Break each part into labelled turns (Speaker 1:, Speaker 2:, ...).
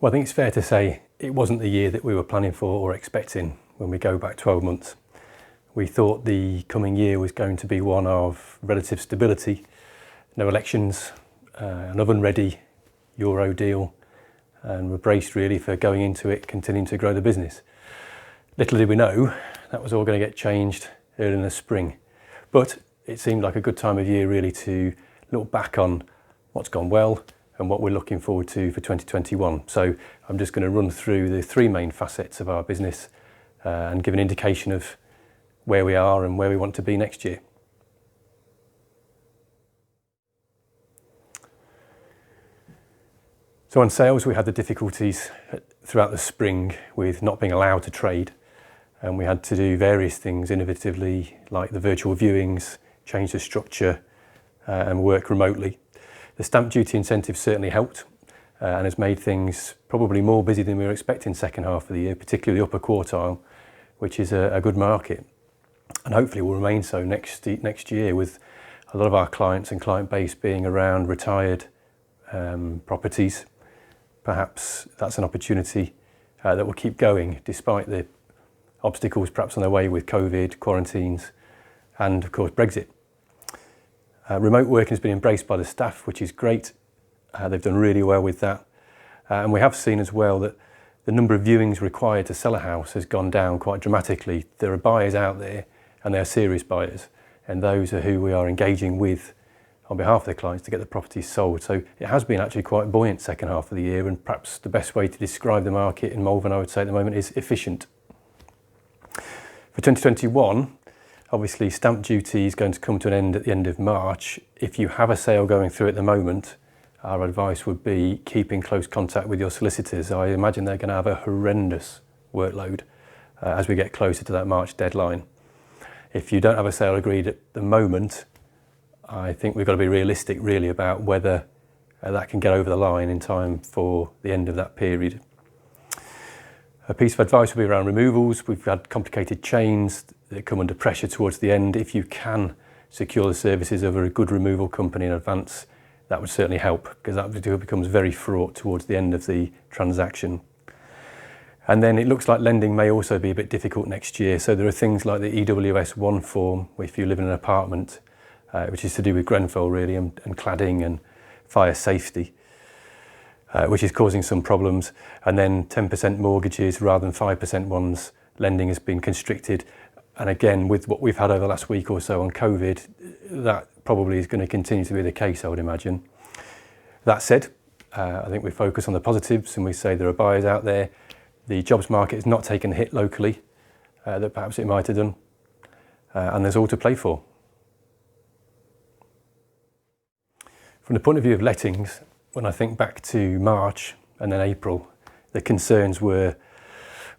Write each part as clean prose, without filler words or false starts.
Speaker 1: Well, I think it's fair to say it wasn't the year that we were planning for or expecting when we go back 12 months. We thought the coming year was going to be one of relative stability, no elections, an oven-ready Euro deal, and we're braced really for going into it, continuing to grow the business. Little did we know that was all going to get changed early in the spring. But it seemed like a good time of year really to look back on what's gone well and what we're looking forward to for 2021. So I'm just going to run through the three main facets of our business and give an indication of where we are and where we want to be next year. So on sales, we had the difficulties throughout the spring with not being allowed to trade, and we had to do various things innovatively, like the virtual viewings, change the structure and work remotely. The stamp duty incentive certainly helped and has made things probably more busy than we were expecting second half of the year, particularly the upper quartile, which is a good market, and hopefully will remain so next year, with a lot of our clients and client base being around retired properties. Perhaps that's an opportunity that will keep going despite the obstacles perhaps on their way with COVID, quarantines, and of course Brexit. Remote working has been embraced by the staff, which is great. They've done really well with that. And we have seen as well that the number of viewings required to sell a house has gone down quite dramatically. There are buyers out there, and they are serious buyers, and those are who we are engaging with on behalf of the clients to get the properties sold. So it has been actually quite buoyant second half of the year, and perhaps the best way to describe the market in Malvern, I would say at the moment, is efficient. For 2021, obviously stamp duty is going to come to an end at the end of March. If you have a sale going through at the moment, our advice would be keep in close contact with your solicitors. I imagine they're going to have a horrendous workload as we get closer to that March deadline. If you don't have a sale agreed at the moment, I think we've got to be realistic really about whether that can get over the line in time for the end of that period. A piece of advice would be around removals. We've had complicated chains that come under pressure towards the end. If you can secure the services of a good removal company in advance, that would certainly help, because that becomes very fraught towards the end of the transaction. And then it looks like lending may also be a bit difficult next year. So there are things like the EWS1 form, if you live in an apartment, which is to do with Grenfell really, and cladding and fire safety, which is causing some problems. And then 10% mortgages rather than 5% ones, lending has been constricted. And again, with what we've had over the last week or so on COVID, that probably is going to continue to be the case, I would imagine. That said, I think we focus on the positives and we say there are buyers out there. The jobs market has not taken a hit locally that perhaps it might have done, and there's all to play for. From the point of view of lettings, when I think back to March and then April, the concerns were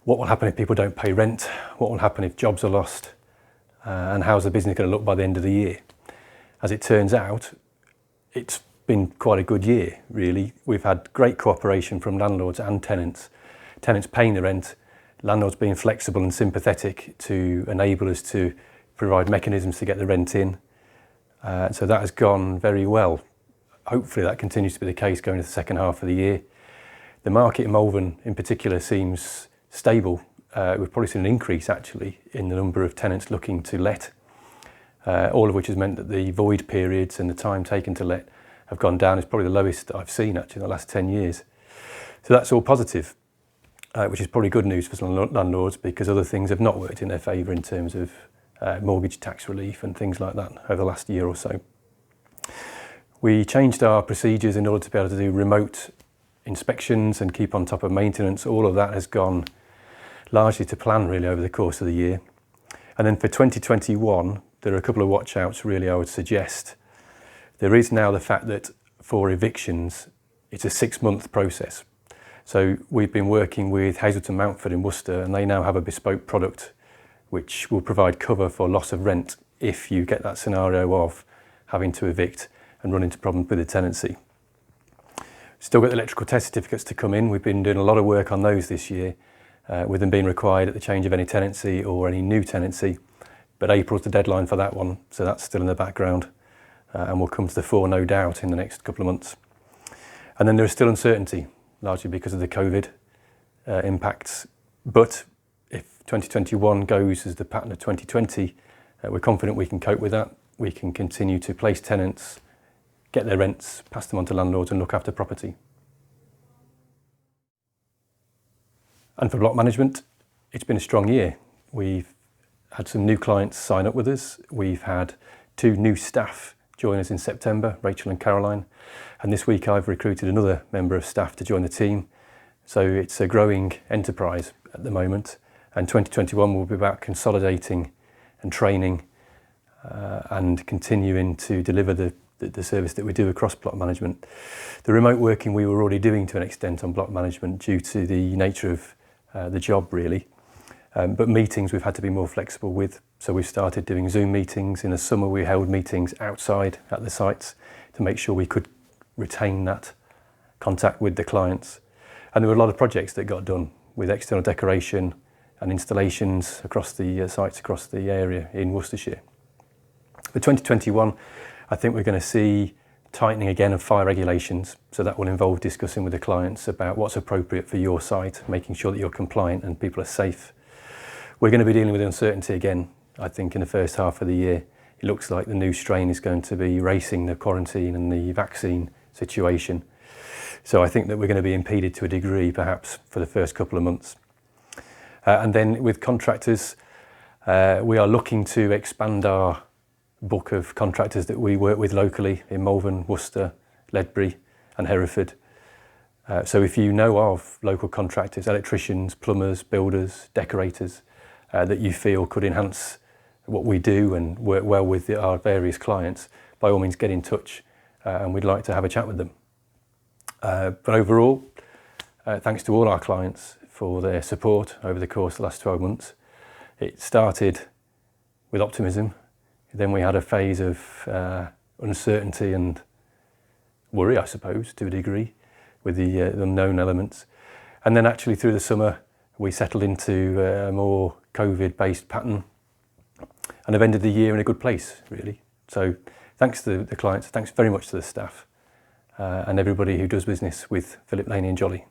Speaker 1: what will happen if people don't pay rent, what will happen if jobs are lost, and how's the business going to look by the end of the year. As it turns out, it's been quite a good year, really. We've had great cooperation from landlords and tenants. Tenants paying the rent, landlords being flexible and sympathetic to enable us to provide mechanisms to get the rent in. So that has gone very well. Hopefully that continues to be the case going into the second half of the year. The market in Malvern in particular seems stable. We've probably seen an increase actually in the number of tenants looking to let, all of which has meant that the void periods and the time taken to let have gone down. It's probably the lowest that I've seen actually in the last 10 years. So that's all positive, which is probably good news for some landlords, because other things have not worked in their favour in terms of mortgage tax relief and things like that over the last year or so. We changed our procedures in order to be able to do remote inspections and keep on top of maintenance. All of that has gone largely to plan really over the course of the year. And then for 2021, there are a couple of watch outs really I would suggest. There is now the fact that for evictions, it's a 6-month process. So we've been working with Hazelton Mountford in Worcester, and they now have a bespoke product which will provide cover for loss of rent if you get that scenario of having to evict and run into problems with the tenancy. Still got the electrical test certificates to come in. We've been doing a lot of work on those this year, with them being required at the change of any tenancy or any new tenancy. But April's the deadline for that one, so that's still in the background, and will come to the fore no doubt in the next couple of months. And then there is still uncertainty. largely because of the COVID impacts. But if 2021 goes as the pattern of 2020, we're confident we can cope with that. We can continue to place tenants, get their rents, pass them on to landlords and look after property. And for block management, it's been a strong year. We've had some new clients sign up with us. We've had 2 new staff join us in September, Rachel and Caroline. And this week I've recruited another member of staff to join the team. So it's a growing enterprise at the moment. And 2021 will be about consolidating and training and continuing to deliver the service that we do across block management. The remote working we were already doing to an extent on block management due to the nature of the job really. But meetings we've had to be more flexible with. So we've started doing Zoom meetings. In the summer we held meetings outside at the sites to make sure we could retain that contact with the clients. And there were a lot of projects that got done with external decoration and installations across the sites across the area in Worcestershire. For 2021, I think we're going to see tightening again of fire regulations. So that will involve discussing with the clients about what's appropriate for your site, making sure that you're compliant and people are safe. We're going to be dealing with uncertainty again, I think, in the first half of the year. It looks like the new strain is going to be racing the quarantine and the vaccine situation. So I think that we're going to be impeded to a degree, perhaps, for the first couple of months. And then with contractors, we are looking to expand our book of contractors that we work with locally in Malvern, Worcester, Ledbury and Hereford. So if you know of local contractors, electricians, plumbers, builders, decorators, that you feel could enhance what we do and work well with our various clients, by all means get in touch and we'd like to have a chat with them. But overall, thanks to all our clients for their support over the course of the last 12 months. It started with optimism, then we had a phase of uncertainty and worry, I suppose, to a degree, with the unknown elements. And then actually through the summer, we settled into a more COVID-based pattern and have ended the year in a good place, really. So thanks to the clients, thanks very much to the staff and everybody who does business with Philip, Laney and Jolly.